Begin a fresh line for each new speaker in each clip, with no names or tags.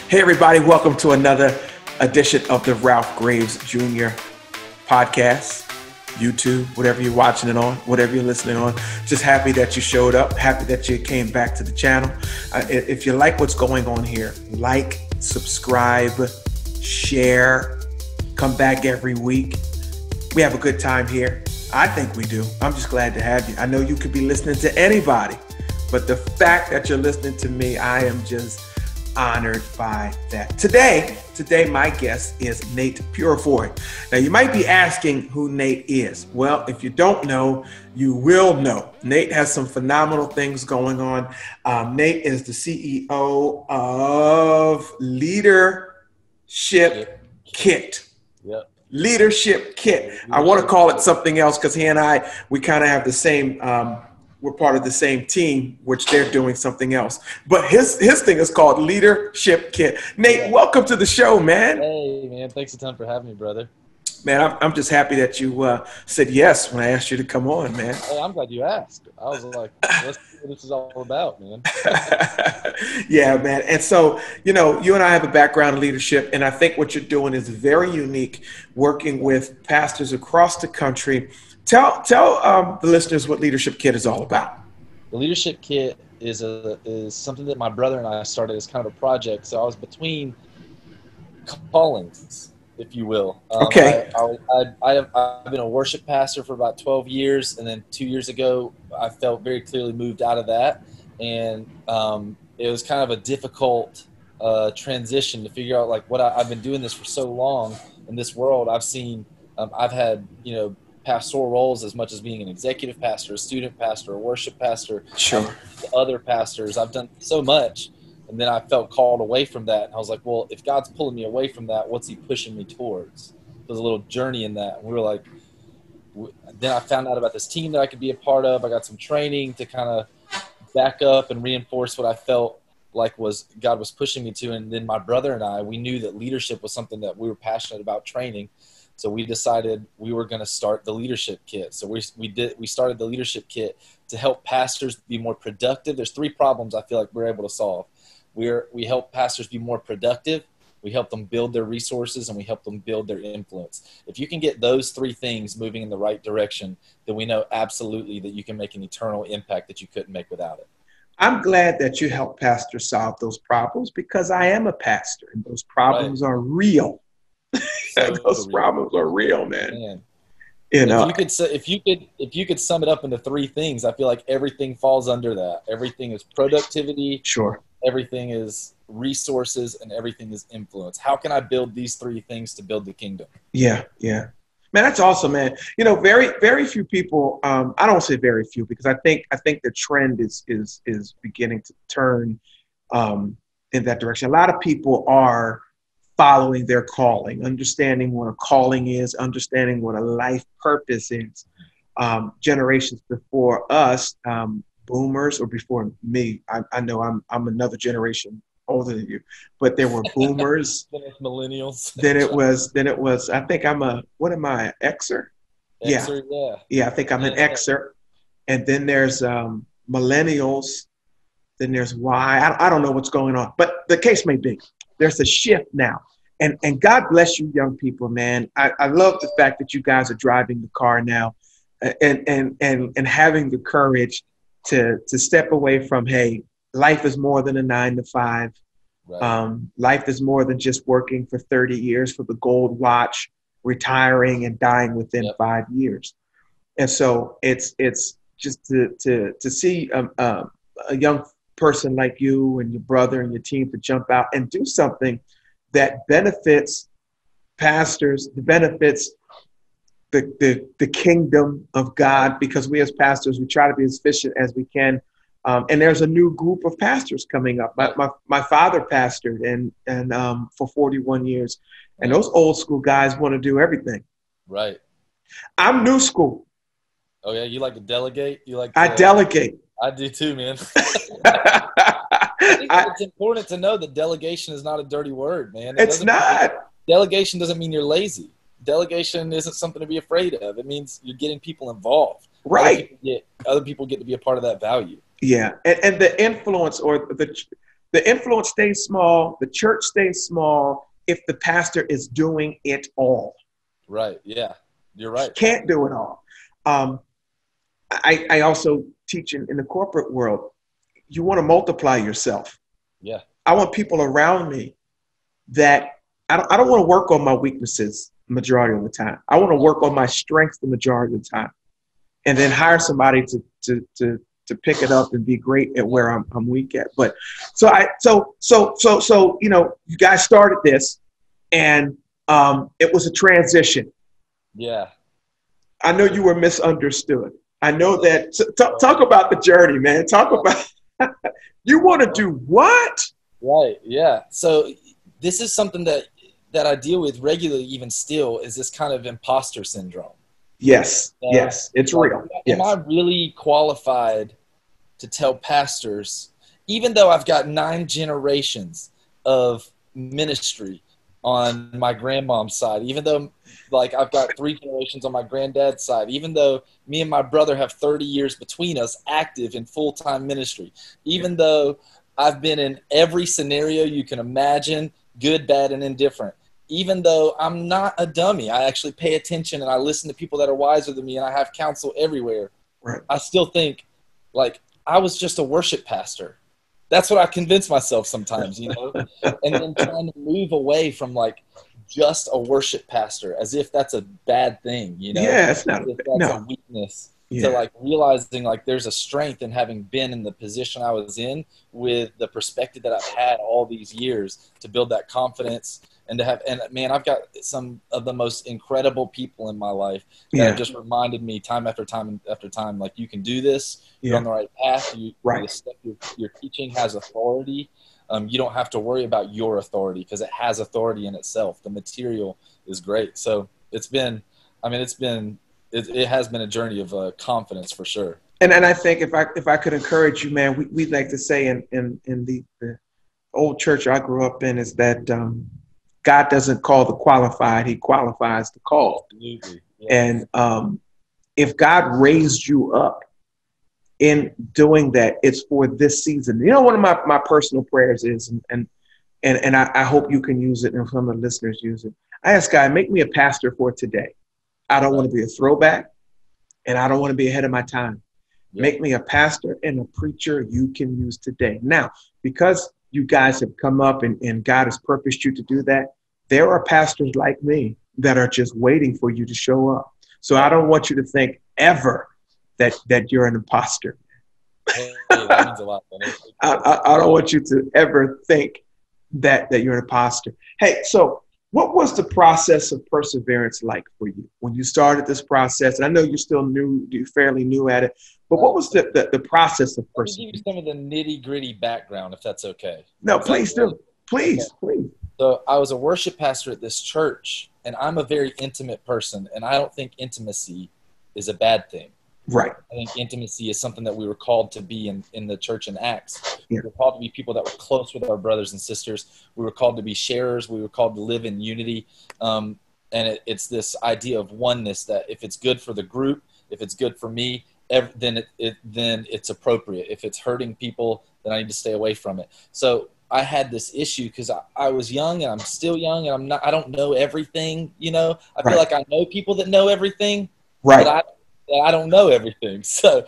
Hey, everybody, welcome to another edition of the Ralph Graves Jr. podcast, YouTube, whatever you're watching it on, whatever you're listening on. Just happy that you showed up, happy that you came back to the channel. If you like what's going on here, like, subscribe, share, come back every week. We have a good time here. I think we do. I'm just glad to have you. I know you could be listening to anybody, but the fact that you're listening to me, I am just honored by that. Today, my guest is Nathan Purifoy. Now, you might be asking who Nate is. Well, if you don't know, you will know. Nate has some phenomenal things going on. Nate is the CEO of Leadership Kit.
Yep.
Leadership Kit. I want to call it something else because he and I, we kind of have the same, we're part of the same team, which they're doing something else. But his thing is called Leadership Kit. Nate, welcome to the show, man.
Hey, man. Thanks a ton for having me, brother.
Man, I'm just happy that you said yes when I asked you to come on, man.
Hey, I'm glad you asked. I was like, let's see what this is all about, man.
Yeah, man. And so, you and I have a background in leadership, and I think what you're doing is very unique, working with pastors across the country. Tell the listeners what Leadership Kit is all about.
The Leadership Kit is something that my brother and I started as kind of a project. So I was between callings, if you will.
Okay.
I've been a worship pastor for about 12 years, and then 2 years ago, I felt very clearly moved out of that, and it was kind of a difficult transition to figure out like what I've been doing this for so long in this world. I've seen, I've had pastoral roles as much as being an executive pastor, a student pastor, a worship pastor,
sure,
other pastors. I've done so much. And then I felt called away from that. And I was like, well, if God's pulling me away from that, what's he pushing me towards? There's a little journey in that. And we were like, then I found out about this team that I could be a part of. I got some training to kind of back up and reinforce what I felt like God was pushing me to. And then my brother and I, we knew that leadership was something that we were passionate about training. So we decided we were going to start the Leadership Kit. So we started the Leadership Kit to help pastors be more productive. There's 3 problems I feel like we're able to solve. We help pastors be more productive, we help them build their resources, and we help them build their influence. If you can get those 3 things moving in the right direction, then we know absolutely that you can make an eternal impact that you couldn't make without it.
I'm glad that you help pastors solve those problems because I am a pastor and those problems are real. Those problems are real, man.
If you could sum it up into 3 things, I feel like everything falls under that. Everything is productivity.
Sure.
Everything is resources, and everything is influence. How can I build these 3 things to build the kingdom?
Yeah. Man, that's awesome, man. Very, very few people. I don't say very few because I think the trend is beginning to turn in that direction. A lot of people are following their calling, understanding what a calling is, understanding what a life purpose is. Generations before us, boomers, or before me, I know I'm another generation older than you, but there were boomers.
Then it's millennials.
then it was. I think I'm what am I? Xer?
Xer,
yeah. I think I'm an Xer. And then there's millennials. Then there's Y. I don't know what's going on, but the case may be. There's a shift now. And God bless you, young people, man. I love the fact that you guys are driving the car now and having the courage to step away from, hey, life is more than a 9 to 5. Right. Life is more than just working for 30 years for the gold watch, retiring and dying within 5 years. And so it's just to see a young person like you and your brother and your team to jump out and do something that benefits pastors, that benefits the kingdom of God, because we as pastors, we try to be as efficient as we can. And there's a new group of pastors coming up. My father pastored and for 41 years, and those old school guys want to do everything.
Right.
I'm new school.
Oh yeah, you like to delegate?
I delegate.
I do too, man. I think it's important to know that delegation is not a dirty word, man.
It's not.
Delegation doesn't mean you're lazy. Delegation isn't something to be afraid of. It means you're getting people involved.
Right.
Other people get to be a part of that value.
Yeah, and the influence or the The influence stays small. The church stays small if the pastor is doing it all.
Right. Yeah, you're right.
He can't do it all. I also teach in the corporate world. You want to multiply yourself.
Yeah.
I want people around me that I don't want to work on my weaknesses the majority of the time. I want to work on my strengths the majority of the time, and then hire somebody to pick it up and be great at where I'm weak at. But so you know, you guys started this, and it was a transition.
Yeah.
I know you were misunderstood. I know that. Talk about the journey, man. Talk about you want to do what?
Right. Yeah. So this is something that I deal with regularly, even still, is this kind of imposter syndrome.
Yes. Yes. It's real. Yes.
Am I really qualified to tell pastors, even though I've got 9 generations of ministry on my grandmom's side, even though like I've got 3 generations on my granddad's side, even though me and my brother have 30 years between us active in full-time ministry, even though I've been in every scenario you can imagine, good, bad, and indifferent, even though I'm not a dummy, I actually pay attention and I listen to people that are wiser than me and I have counsel everywhere.
Right.
I still think like I was just a worship pastor. That's what I convince myself sometimes, you know, and then trying to move away from like just a worship pastor as if that's a bad thing, you know,
yeah, it's not
a weakness.
Yeah.
To like realizing like there's a strength in having been in the position I was in with the perspective that I've had all these years to build that confidence and to have, and man, I've got some of the most incredible people in my life that have just reminded me time after time after time, like you can do this, you're on the right path, the stuff you're teaching has authority. You don't have to worry about your authority because it has authority in itself. The material is great. So it has been a journey of confidence for sure.
And I think if I could encourage you, man, we'd like to say in the old church I grew up in is that God doesn't call the qualified, he qualifies the called.
Absolutely. Yeah.
And if God raised you up in doing that, it's for this season. You know, one of my personal prayers is, and I hope you can use it and some of the listeners use it. I ask God, make me a pastor for today. I don't want to be a throwback and I don't want to be ahead of my time. Yeah. Make me a pastor and a preacher you can use today. Now, because you guys have come up and God has purposed you to do that, there are pastors like me that are just waiting for you to show up. So I don't want you to think ever that you're an imposter.
Hey, that means a lot.
I don't want you to ever think that you're an imposter. Hey, so what was the process of perseverance like for you when you started this process? And I know you're still new, you're fairly new at it, but what was the process of perseverance?
Let me give you some of the nitty-gritty background, if that's okay.
No, please do. Please, please.
So I was a worship pastor at this church, and I'm a very intimate person, and I don't think intimacy is a bad thing.
Right.
I think intimacy is something that we were called to be in the church in Acts.
Yeah.
We were called to be people that were close with our brothers and sisters. We were called to be sharers. We were called to live in unity. And it's this idea of oneness that if it's good for the group, if it's good for me, then it's appropriate. If it's hurting people, then I need to stay away from it. So I had this issue because I was young and I'm still young and I don't know everything, you know. I feel like I know people that know everything.
Right.
But I don't know everything. So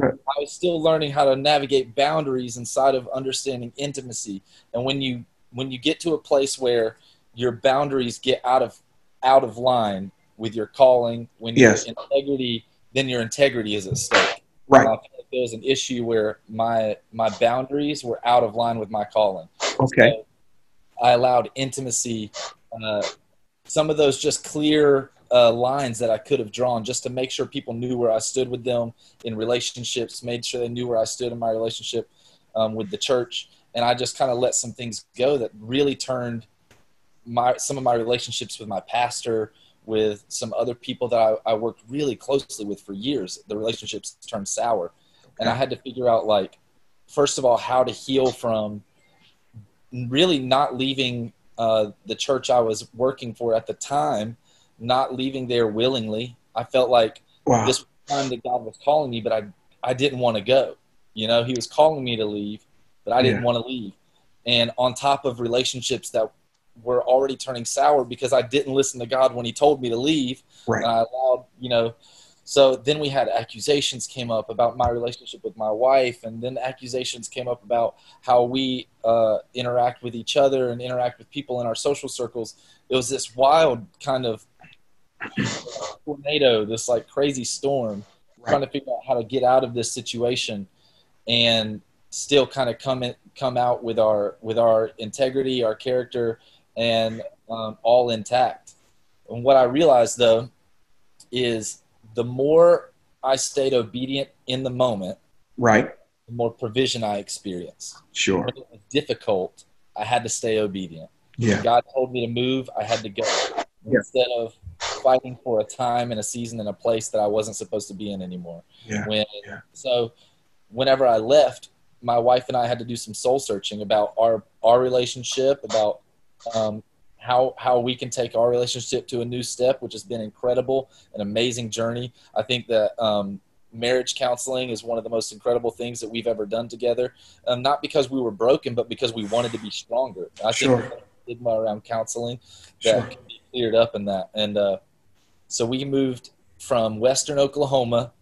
I was still learning how to navigate boundaries inside of understanding intimacy. And when you get to a place where your boundaries get out of line with your calling, when your integrity, then your integrity is at stake.
Right.
And I feel like there was an issue where my boundaries were out of line with my calling.
Okay.
So I allowed intimacy, some of those just clear lines that I could have drawn just to make sure people knew where I stood with them in relationships, made sure they knew where I stood in my relationship with the church. And I just kind of let some things go that really turned some of my relationships with my pastor, with some other people that I worked really closely with for years. The relationships turned sour. Okay. And I had to figure out, like, first of all, how to heal from really not leaving the church I was working for at the time, not leaving there willingly. I felt like this was the time that God was calling me, but I didn't want to go. You know, he was calling me to leave, but I didn't want to leave. and on top of relationships that were already turning sour because I didn't listen to God when he told me to leave.
Right.
And I allowed, so then we had accusations came up about my relationship with my wife, and then accusations came up about how we interact with each other and interact with people in our social circles. It was this wild kind of tornado, this like crazy storm, trying to figure out how to get out of this situation and still kind of come out with our integrity, our character, and all intact. And what I realized though is the more I stayed obedient in the moment,
right,
the more provision I experienced.
Sure.
When it was difficult, I had to stay obedient.
Yeah.
When God told me to move, I had to go.
Yeah.
Instead of fighting for a time and a season and a place that I wasn't supposed to be in anymore.
Yeah.
So whenever I left, my wife and I had to do some soul searching about our relationship, about how we can take our relationship to a new step, which has been incredible, an amazing journey. I think that marriage counseling is one of the most incredible things that we've ever done together. Not because we were broken, but because we wanted to be stronger. I think there's a stigma around counseling that can be cleared up in that. And so we moved from Western Oklahoma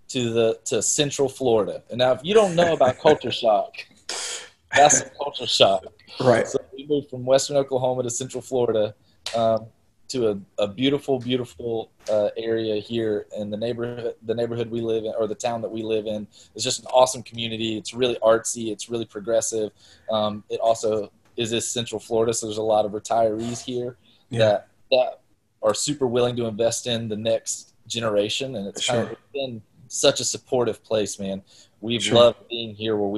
to Central Florida. And now if you don't know about culture shock, that's a culture shock.
Right.
So we moved from Western Oklahoma to Central Florida to a beautiful, beautiful area here in the neighborhood we live in, or the town that we live in. It's just an awesome community. It's really artsy. It's really progressive. It also is this Central Florida, so there's a lot of retirees here that are super willing to invest in the next generation, and it's kind of been such a supportive place, man. We've loved being here where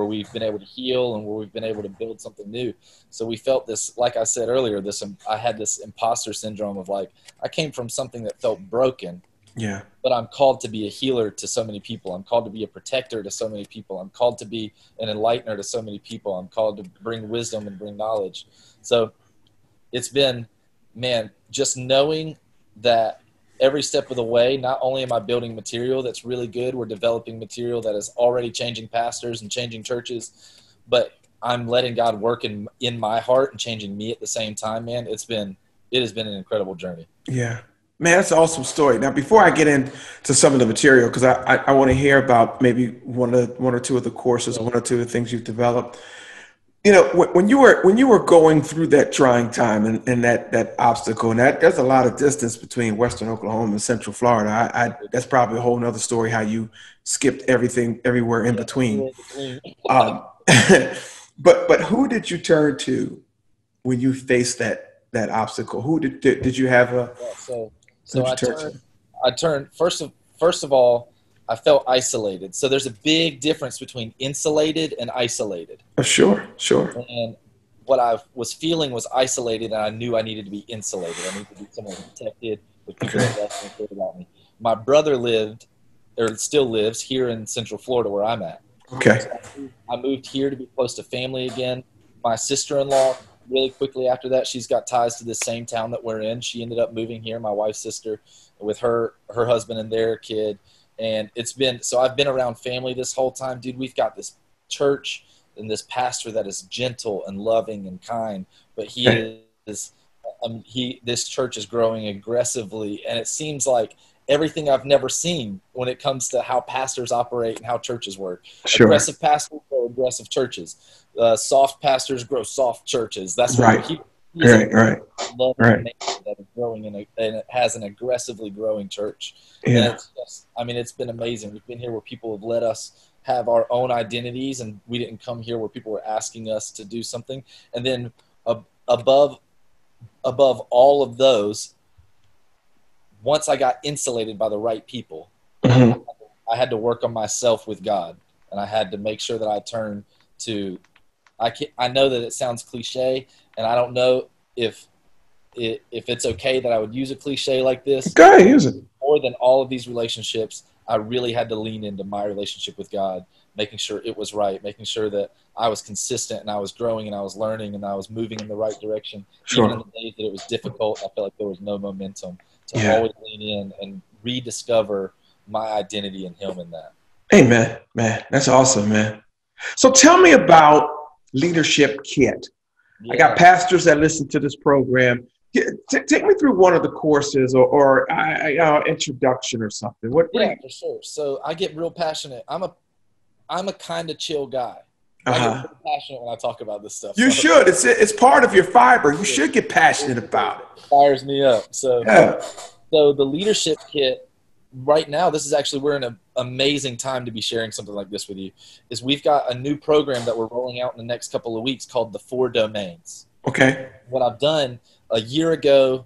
we've been able to heal and where we've been able to build something new. So we felt this, like I said earlier, I had this imposter syndrome of like, I came from something that felt broken.
Yeah.
But I'm called to be a healer to so many people. I'm called to be a protector to so many people. I'm called to be an enlightener to so many people. I'm called to bring wisdom and bring knowledge. So it's been, man, just knowing that every step of the way, not only am I building material that's really good, we're developing material that is already changing pastors and changing churches, but I'm letting God work in my heart and changing me at the same time, man. It has been an incredible journey.
Yeah. Man, that's an awesome story. Now, before I get into some of the material, because I want to hear about maybe one or two of the courses, one or two of the things you've developed. When you were going through that trying time and that obstacle, and there's a lot of distance between Western Oklahoma and Central Florida. That's probably a whole nother story, how you skipped everywhere in between. But who did you turn to when you faced that obstacle? Who did you have a?
So I turned first of all, I felt isolated. So there's a big difference between insulated and isolated.
Sure.
And what I was feeling was isolated, and I knew I needed to be insulated. I needed to be someone protected with people that less cared about me. My brother still lives here in Central Florida where I'm at.
Okay.
So I moved here to be close to family again. My sister-in-law, really quickly after that, she's got ties to the same town that we're in. She ended up moving here, my wife's sister, with her husband and their kid. And I've been around family this whole time, dude. We've got this church and this pastor that is gentle and loving and kind, but this church is growing aggressively, and it seems like everything I've never seen when it comes to how pastors operate and how churches work.
Sure.
Aggressive pastors grow aggressive churches. Soft pastors grow soft churches. That's what
right.
That is growing and it has an aggressively growing church.
Yeah.
And it's been amazing. We've been here where people have let us have our own identities, and we didn't come here where people were asking us to do something. And then above all of those, once I got insulated by the right people, I had to work on myself with God, and I had to make sure that I turned to. I know that it sounds cliche, and I don't know if it's okay that I would use a cliche like this.
Go ahead, use it.
More than all of these relationships, I really had to lean into my relationship with God, making sure it was right, making sure that I was consistent and I was growing and I was learning and I was moving in the right direction.
Sure.
Even in the days that it was difficult, I felt like there was no momentum to always lean in and rediscover my identity in Him in that.
Amen, man. That's awesome, man. So tell me about leadership kit.
Yeah.
I got pastors that listen to this program. Take me through one of the courses or introduction or something.
Yeah, for sure. So I get real passionate. I'm a kind of chill guy. I get real passionate when I talk about this stuff.
You should. It's part of your fiber. You should get passionate about it.
It fires me up. So,
yeah.
So the leadership kit right now, we're in an amazing time to be sharing something like this with you, is we've got a new program that we're rolling out in the next couple of weeks called the 4 Domains.
Okay.
What I've done a year ago,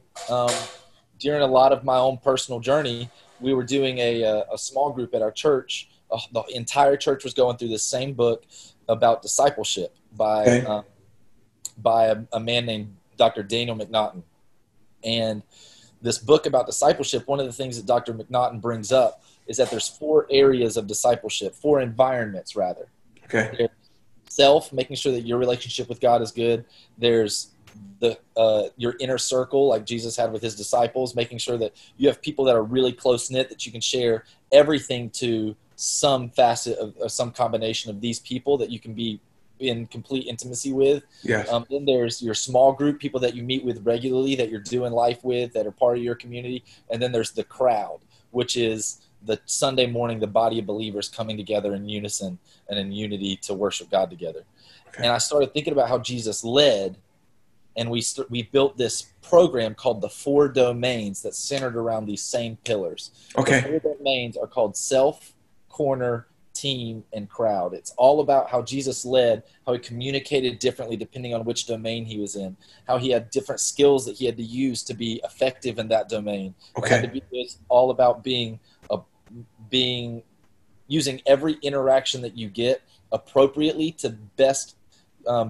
during a lot of my own personal journey, we were doing a small group at our church. The entire church was going through the same book about discipleship by a man named Dr. Daniel McNaughton. And this book about discipleship, one of the things that Dr. McNaughton brings up is that there's 4 areas of discipleship, 4 environments rather.
Okay.
There's self, making sure that your relationship with God is good. There's your inner circle, like Jesus had with his disciples, making sure that you have people that are really close knit, that you can share everything to some facet of some combination of these people that you can be in complete intimacy with.
Yes.
Then there's your small group, people that you meet with regularly, that you're doing life with, that are part of your community. And then there's the crowd, which is the Sunday morning, the body of believers coming together in unison and in unity to worship God together. Okay. And I started thinking about how Jesus led, and we built this program called the 4 Domains that's centered around these same pillars.
Okay.
The 4 Domains are called self, corner, team, and crowd. It's all about how Jesus led, how he communicated differently depending on which domain he was in, how he had different skills that he had to use to be effective in that domain.
Okay.
It's all about using every interaction that you get appropriately to best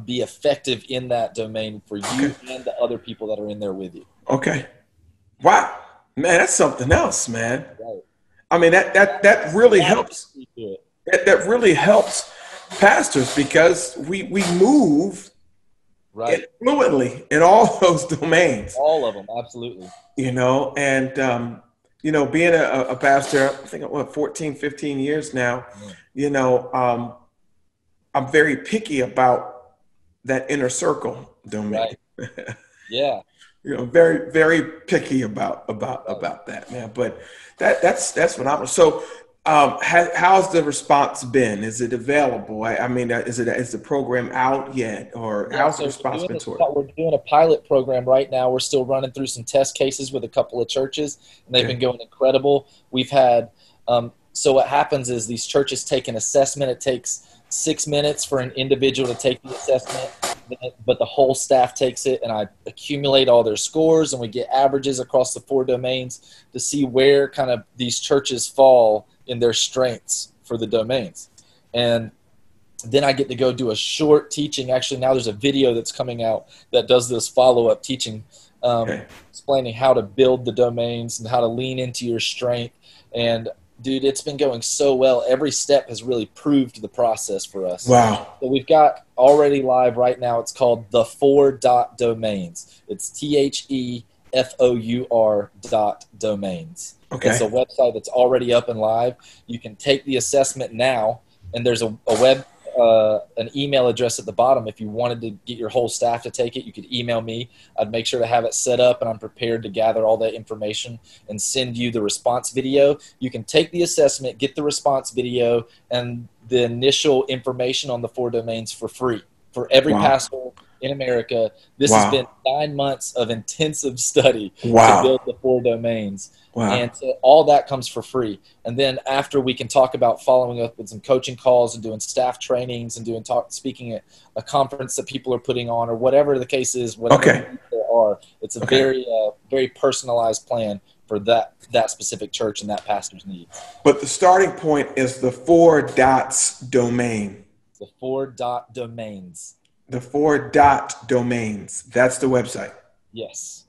be effective in that domain for you and the other people that are in there with you.
Okay. Wow. Man, that's something else, man.
Right.
I mean, that really helps. That really helps pastors because we move fluently in all those domains.
All of them, absolutely.
And being a pastor, I think 14, 15 years now, I'm very picky about that inner circle domain.
Right. Yeah.
Very, very picky about that, man. But that's phenomenal. So, how's the response been? Is it available? I mean, is the program out yet, or how's the response been toward it?
We're doing a pilot program right now. We're still running through some test cases with a couple of churches, and they've been going incredible. We've had so what happens is these churches take an assessment. It takes 6 minutes for an individual to take the assessment, but the whole staff takes it, and I accumulate all their scores, and we get averages across the 4 domains to see where kind of these churches fall in their strengths for the domains. And then I get to go do a short teaching. Actually, now there's a video that's coming out that does this follow-up teaching, explaining how to build the domains and how to lean into your strength. And dude, it's been going so well. Every step has really proved the process for us.
Wow.
So we've got already live right now. It's called the 4 Domains. It's THEFOUR.domains.
Okay.
It's a website that's already up and live. You can take the assessment now, and there's an email address at the bottom. If you wanted to get your whole staff to take it, you could email me. I'd make sure to have it set up, and I'm prepared to gather all that information and send you the response video. You can take the assessment, get the response video, and the initial information on the 4 domains for free for every pastor in America. This has been 9 months of intensive study to build the 4 domains. Wow. And so all that comes for free. And then after, we can talk about following up with some coaching calls and doing staff trainings and speaking at a conference that people are putting on, or whatever the case is, whatever there are. It's a very personalized plan for that specific church and that pastor's needs.
But the starting point is the 4 domain.
The 4 domains.
The 4 domains. That's the website.
Yes.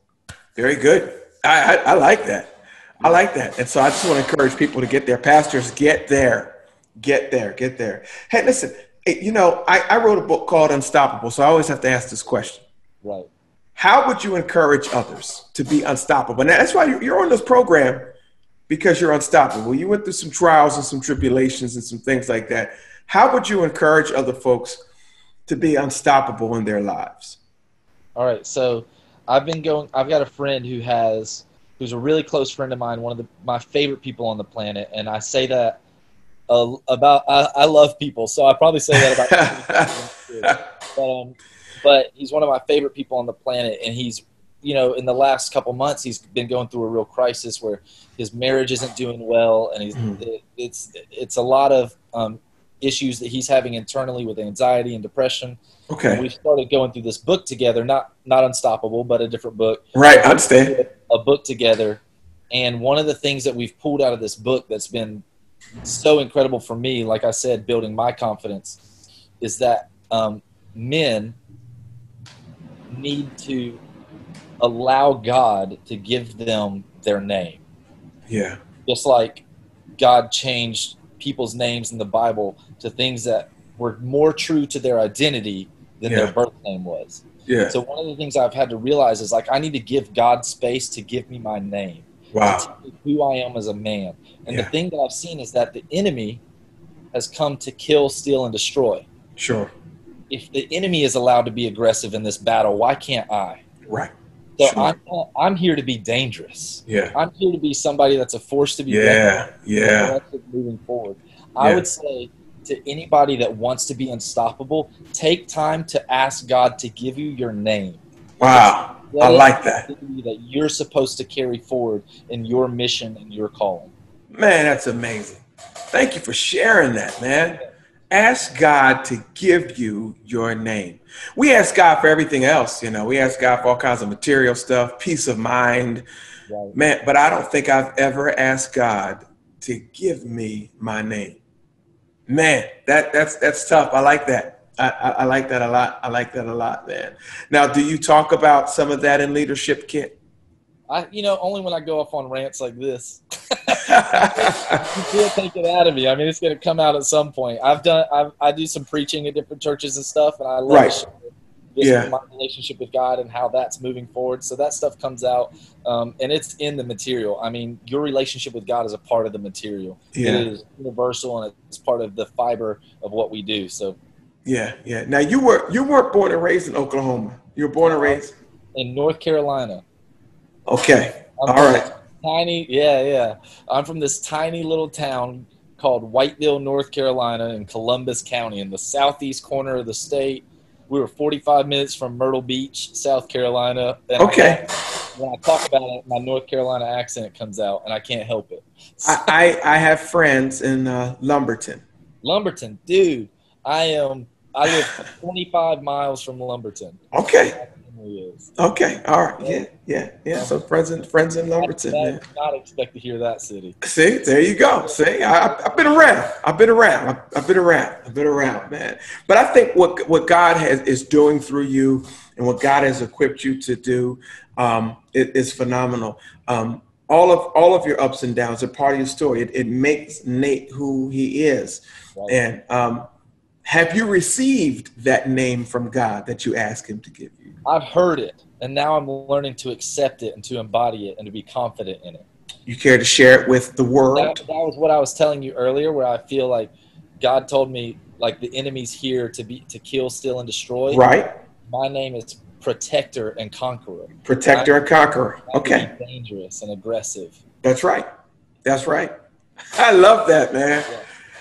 Very good. I like that. I like that. And so I just want to encourage people to get there. Pastors, get there. Get there. Get there. Hey, listen, I wrote a book called Unstoppable, so I always have to ask this question.
Right.
How would you encourage others to be unstoppable? Now, that's why you're on this program, because you're unstoppable. You went through some trials and some tribulations and some things like that. How would you encourage other folks to be unstoppable in their lives?
All right, so I've got a friend who's a really close friend of mine, one of my favorite people on the planet, and I say that I love people, so I probably say that about but he's one of my favorite people on the planet, and he's, in the last couple months, he's been going through a real crisis where his marriage isn't doing well, and it's a lot of issues that he's having internally with anxiety and depression.
Okay.
And we started going through this book together, not Unstoppable, but a different book.
Right, I understand.
A book together, and one of the things that we've pulled out of this book that's been so incredible for me, like I said, building my confidence, is that men need to allow God to give them their name.
Yeah.
Just like God changed people's names in the Bible to things that were more true to their identity than their birth name was.
Yeah.
So one of the things I've had to realize is, like, I need to give God space to give me my name.
Wow.
To tell me who I am as a man. And the thing that I've seen is that the enemy has come to kill, steal, and destroy.
Sure.
If the enemy is allowed to be aggressive in this battle, why can't I?
Right.
So
sure.
I'm here to be dangerous.
Yeah.
I'm here to be somebody that's a force to be
reckoned
moving forward. I would say to anybody that wants to be unstoppable, take time to ask God to give you your name.
Wow. I like that.
That you're supposed to carry forward in your mission and your calling.
Man, that's amazing. Thank you for sharing that, man. Ask God to give you your name. We ask God for everything else, We ask God for all kinds of material stuff, peace of mind. Right. Man, but I don't think I've ever asked God to give me my name. Man, that's tough. I like that. I like that a lot. I like that a lot, man. Now, do you talk about some of that in leadership, Kit?
Only when I go off on rants like this. You can't take it out of me. I mean, it's going to come out at some point. I do some preaching at different churches and stuff, and I love to share my relationship with God and how that's moving forward. So that stuff comes out, and it's in the material. I mean, your relationship with God is a part of the material. Yeah. It is universal, and it's part of the fiber of what we do. So. Yeah.
Now, you weren't born and raised in Oklahoma. You were born and raised
in North Carolina.
Okay. All right.
I'm from this tiny little town called Whiteville, North Carolina, in Columbus County, in the southeast corner of the state. We were 45 minutes from Myrtle Beach, South Carolina. And when I talk about it, my North Carolina accent comes out, and I can't help it. So,
I have friends in Lumberton.
Lumberton, dude. I live 25 miles from Lumberton.
Okay. Okay. All right. Yeah. So friends in Lumberton.
I did not expect to hear that city.
See, there you go. See, I've been around. I've been around, man. But I think what God is doing through you and what God has equipped you to do is phenomenal. All of your ups and downs are part of your story. It makes Nate who he is. Right. And have you received that name from God that you asked him to give you?
I've heard it, and now I'm learning to accept it and to embody it and to be confident in it.
You care to share it with the world?
That was what I was telling you earlier, where I feel like God told me, like, the enemy's here to kill, steal, and destroy.
Right.
My name is Protector and Conqueror.
Protector and Conqueror. Okay.
Dangerous and aggressive.
That's right. I love that, man. Yeah.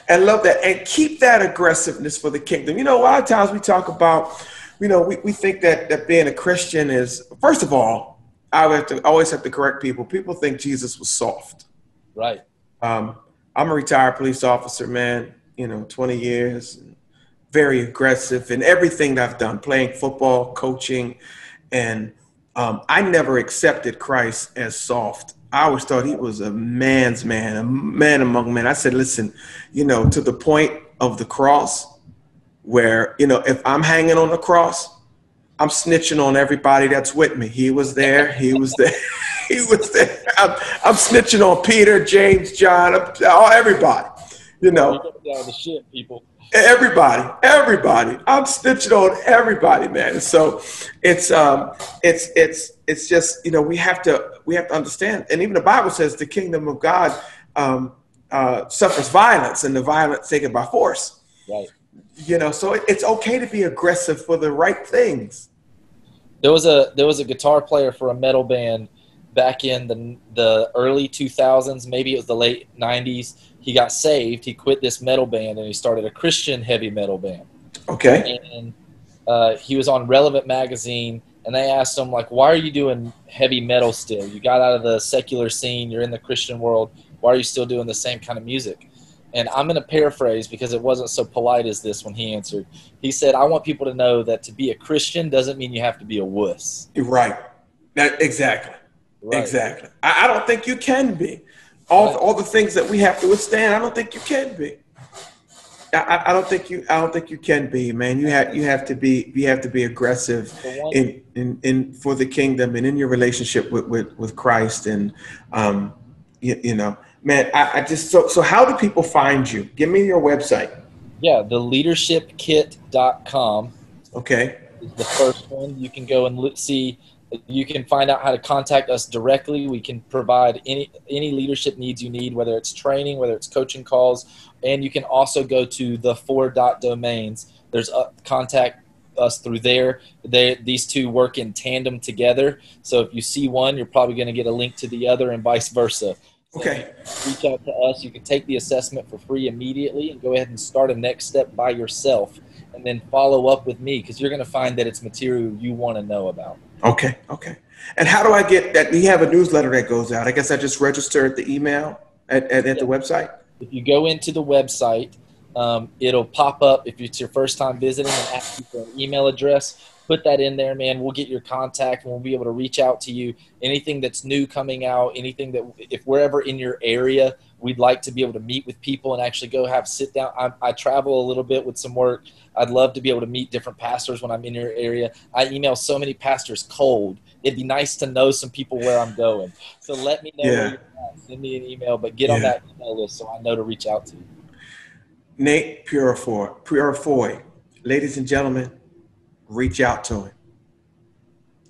I love that. And keep that aggressiveness for the kingdom. A lot of times we talk about, we think that being a Christian is, first of all, I always have to correct people. People think Jesus was soft.
Right.
I'm a retired police officer, man, 20 years, very aggressive in everything that I've done, playing football, coaching. And I never accepted Christ as soft. I always thought he was a man's man, a man among men. I said, listen, to the point of the cross where, if I'm hanging on the cross, I'm snitching on everybody that's with me. He was there. He was there. I'm snitching on Peter, James, John, everybody,
You go down the shit, people.
Everybody. I'm snitching on everybody, man. So it's just, we have to understand. And even the Bible says the kingdom of God suffers violence, and the violence taken by force.
Right.
You know, so it's okay to be aggressive for the right things.
There was a guitar player for a metal band back in the early 2000s, maybe it was the late 90s. He got saved. He quit this metal band and he started a Christian heavy metal band.
Okay.
And he was on Relevant magazine, and they asked him, like, why are you doing heavy metal still? You got out of the secular scene. You're in the Christian world. Why are you still doing the same kind of music? And I'm going to paraphrase because it wasn't so polite as this when he answered. He said, I want people to know that to be a Christian doesn't mean you have to be a wuss.
Right. Exactly.
Right.
Exactly. I don't think you can be. All the things that we have to withstand, I don't think you can be. I don't think you can be, man. You have to be aggressive in for the kingdom and in your relationship with Christ. And you know, man, I just so how do people find you? Give me your website.
Yeah, theleadershipkit.com.
Okay.
Is the first one. You can go and see. You can find out how to contact us directly. We can provide any leadership needs you need, whether it's training, whether it's coaching calls, and you can also go to the 4 domains. There's contact us through there. These two work in tandem together. So if you see one, you're probably going to get a link to the other and vice versa. So
okay.
Reach out to us. You can take the assessment for free immediately and go ahead and start a next step by yourself, and then follow up with me because you're going to find that it's material you want to know about.
Okay. Okay. And how do I get that? You have a newsletter that goes out. I guess I just registered the email at the website.
If you go into the website, it'll pop up if it's your first time visiting and ask you for an email address. Put that in there, man. We'll get your contact and we'll be able to reach out to you. Anything that's new coming out, anything that if we're ever in your area, we'd like to be able to meet with people and actually go have sit down. I travel a little bit with some work. I'd love to be able to meet different pastors when I'm in your area. I email so many pastors cold. It'd be nice to know some people where I'm going. So let me know where you're at. Send me an email, but get on that email list so I know to reach out to you.
Nate Purifoy. Ladies and gentlemen, reach out to him.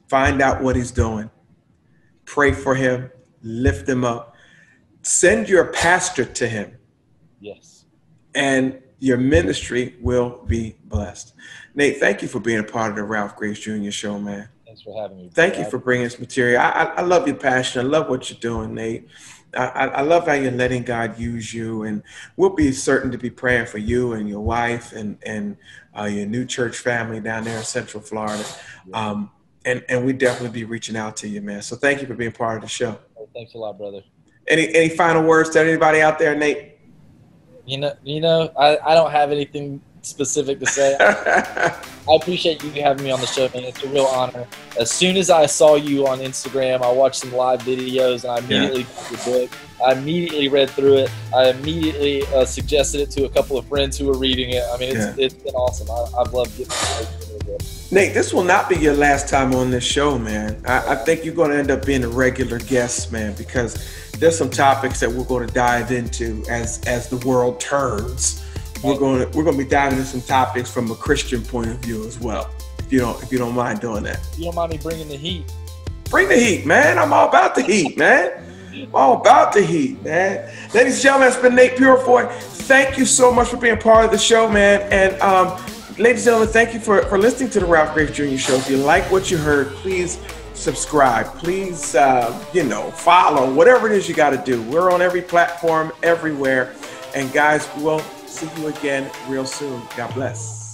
Find out what he's doing. Pray for him. Lift him up. Send your pastor to him.
Yes.
And your ministry will be blessed. Nate, thank you for being a part of the Ralph Grace Jr. Show, man.
Thanks for having me.
Thank you for bringing this material. I love your passion. I love what you're doing, Nate. I love how you're letting God use you, and we'll be certain to be praying for you and your wife and your new church family down there in Central Florida. And we definitely be reaching out to you, man. So thank you for being part of the show.
Thanks a lot, brother.
Any final words to anybody out there, Nate?
You know, I don't have anything specific to say. I appreciate you having me on the show, man. It's a real honor. As soon as I saw you on Instagram, I watched some live videos, and I immediately bought your book. I immediately read through it. I immediately suggested it to a couple of friends who were reading it. I mean, it's been awesome. I've loved getting it.
Nate, this will not be your last time on this show, man. I think you're going to end up being a regular guest, man, because there's some topics that we're going to dive into as the world turns. We're going to be diving into some topics from a Christian point of view as well. If you don't mind doing that.
You don't mind me bringing the heat?
Bring the heat, man. I'm all about the heat, man. I'm all about the heat, man. Ladies and gentlemen, it's been Nate Purifoy. Thank you so much for being part of the show, man. And ladies and gentlemen, thank you for listening to the Ralph Grace Jr. Show. If you like what you heard, please subscribe. Please, follow. Whatever it is you got to do. We're on every platform, everywhere. And guys, we'll see you again real soon. God bless.